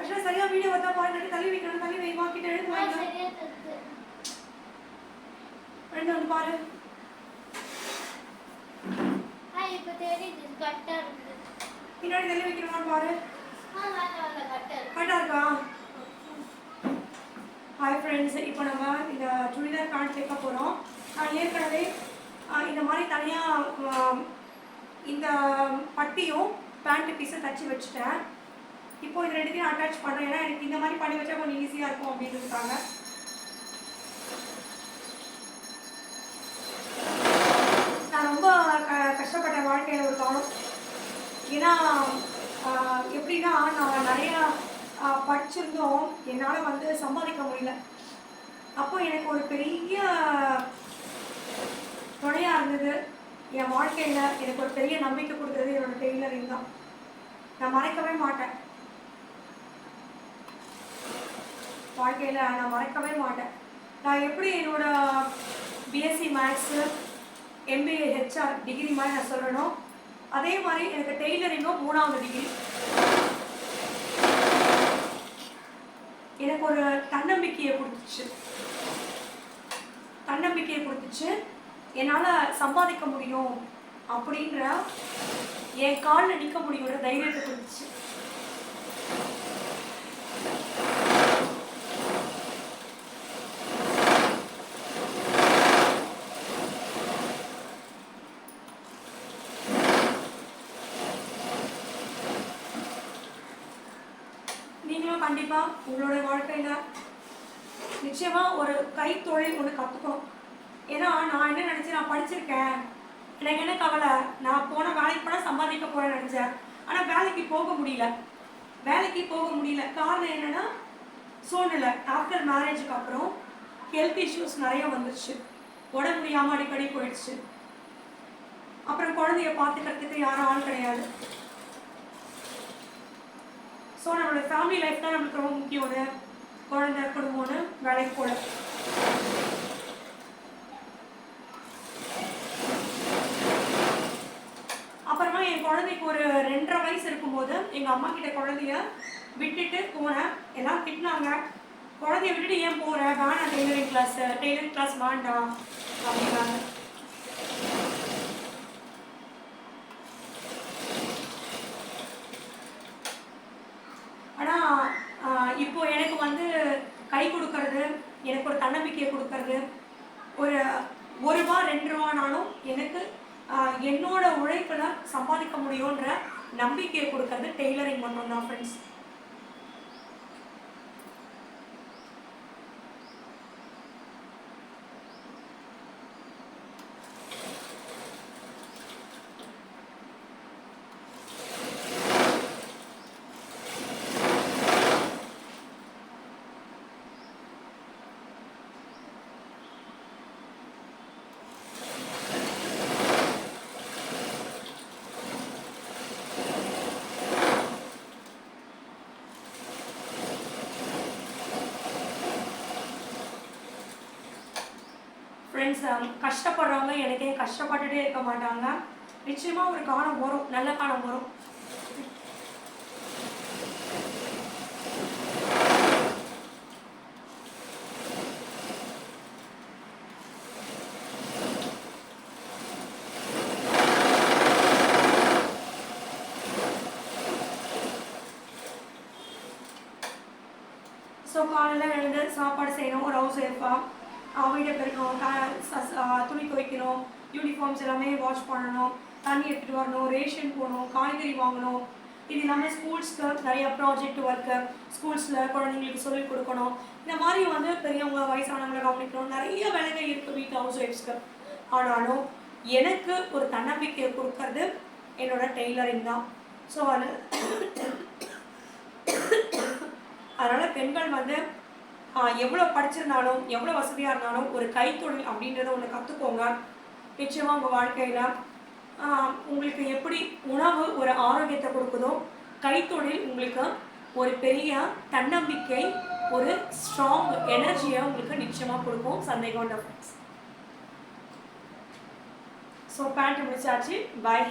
ஆக்சுவலாக சரியாக வீடியோ வந்தா பாருங்க, தள்ளி வைக்கணும், தள்ளி வைமா, கிட்ட எழுந்து வாங்க. ரெண்டு வந்து பாரு. இப்போ தெரியுது கட்டா இருக்கு. பின்னாடி தள்ளி வைக்கணுமான்னு பாரு. கரெக்டாக இருக்கா? ஹாய் ஃப்ரெண்ட்ஸ், இப்போ நம்ம இந்த சுடிதார் பேண்ட் தைக்க போகிறோம். நான் ஏற்கனவே இந்த மாதிரி தனியாக இந்த பட்டியும் பேண்ட் பீஸும் தச்சு வச்சுட்டேன். இப்போ இது ரெண்டுத்தையும் அட்டாச் பண்ணுறேன். ஏன்னா எனக்கு இந்த மாதிரி பண்ணி வச்சா கொஞ்சம் ஈஸியாக இருக்கும் அப்படின்றதுக்காக. நான் ரொம்ப கஷ்டப்பட்ட வாழ்க்கையில் ஒரு காலம். ஏன்னா எப்படின்னா நான் நிறையா படிச்சிருந்தோம், என்னால் வந்து சம்பாதிக்க முடியல. அப்போ எனக்கு ஒரு பெரிய துணையாக இருந்தது என் வாழ்க்கையில். எனக்கு ஒரு பெரிய நம்பிக்கை கொடுத்தது என்னோடய டெய்லரிங் தான். நான் மறைக்கவே மாட்டேன், வாழ்க்கையில் நான் மறைக்கவே மாட்டேன். நான் எப்படி என்னோட BSc maths MBA HR degree மாதிரி நான் சொல்லணும், அதே மாதிரி எனக்கு டெய்லரிங்கும் 3வது டிகிரி. எனக்கு ஒரு தன்னம்பிக்கையை கொடுத்துச்சு. என்னால் சம்பாதிக்க முடியும் அப்படின்ற, என் காலில் நிற்க முடியுன்ற தைரியத்தை கொடுத்துச்சு. நீங்களும் கண்டிப்பாக உங்களோட வாழ்க்கையில் நிச்சயமாக ஒரு கைத்தொழில் ஒன்று கற்றுக்கணும். ஏன்னா நான் என்ன நினச்சேன், நான் படிச்சிருக்கேன், எனக்கு என்ன கவலை, நான் போன வேலைக்கு போனால் சம்பாதிக்க போகிறேன்னு நினச்சேன். ஆனால் வேலைக்கு போக முடியல. காரணம் என்னென்னா சூழ்நிலை. ஆஃப்டர் மேரேஜுக்கு அப்புறம் ஹெல்த் இஷ்யூஸ் நிறைய வந்துருச்சு, உடம்பு முடியாமல் அடிக்கடி போயிடுச்சு. அப்புறம் குழந்தைய பார்த்துக்கிறதுக்கு யாரும் ஆள் கிடையாது. ஸோ நம்மளோட ஃபேமிலி லைஃப் தான் நம்மளுக்கு ரொம்ப முக்கியம்னு, குழந்தை குடும்பம்னு வேலைக்கு போல. அப்புறமா என் குழந்தைக்கு ஒரு 2.5 வயசு இருக்கும்போது எங்கள் அம்மா கிட்ட குழந்தைய விட்டுட்டு போனேன். எல்லாம் திட்டினாங்க, குழந்தைய விட்டுட்டு ஏன் போகிறேன், வேணாம் டெய்லரிங் கிளாஸ் வேண்டாம் அப்படின்னாங்க. ஆனால் இப்போ எனக்கு வந்து கை கொடுக்கறது, எனக்கு ஒரு தன்னம்பிக்கையை கொடுக்கறது, ஒரு ரூபா 2 ரூபானாலும் எனக்கு என்னோட உழைப்பில் சம்பாதிக்க முடியுன்ற நம்பிக்கையை கொடுக்கறது டெய்லரிங் மட்டும்தான் ஃப்ரெண்ட்ஸ். ஃப்ரெண்ட்ஸ், கஷ்டப்படுறவங்க எனக்கே கஷ்டப்பட்டுட்டே இருக்க மாட்டாங்க. நிச்சயமாக ஒரு காலம் வரும், நல்ல காலம் வரும். ஸோ காலையில் எழுந்து சாப்பாடு செய்யணும், ஒரு ஹவுஸ் ஒய்ஃபாக வீடை பெருக்கணும், துணி துவைக்கணும், யூனிஃபார்ம்ஸ் எல்லாமே வாஷ் பண்ணணும், தண்ணி எடுத்துகிட்டு வரணும், ரேஷன் போகணும், காய்கறி வாங்கணும். இது இல்லாமல் ஸ்கூல்ஸ்க்கு நிறைய ப்ராஜெக்ட் ஒர்க்கு, ஸ்கூல்ஸில் குழந்தைங்களுக்கு சொல்லிக் கொடுக்கணும். இந்த மாதிரி வந்து பெரியவங்க வயசானவங்களை கவனிக்கணும், நிறைய வேலைகள் இருக்குது வீட்டு ஹவுஸ் ஒய்ஃப்ஸ்க்கு. ஆனாலும் எனக்கு ஒரு தன்னம்பிக்கையை கொடுக்கறது என்னோட டெய்லரிங் தான். ஸோ அதனால் பெண்கள் வந்து எவ்வளோ படிச்சிருந்தாலும் எவ்வளோ வசதியாக இருந்தாலும் ஒரு கைத்தொழில் அப்படின்றத ஒன்று கற்றுக்கோங்க. நிச்சயமாக உங்கள் வாழ்க்கையில் உங்களுக்கு எப்படி உணவு ஒரு ஆரோக்கியத்தை கொடுக்குதோ, கைத்தொழில் உங்களுக்கு ஒரு பெரிய தன்னம்பிக்கை, ஒரு ஸ்ட்ராங் எனர்ஜியை உங்களுக்கு நிச்சயமாக கொடுக்கும். சந்தேகம் உண்டு ஃப்ரெண்ட்ஸ். ஸோ பேண்ட் முடிச்சாச்சு, பாய்.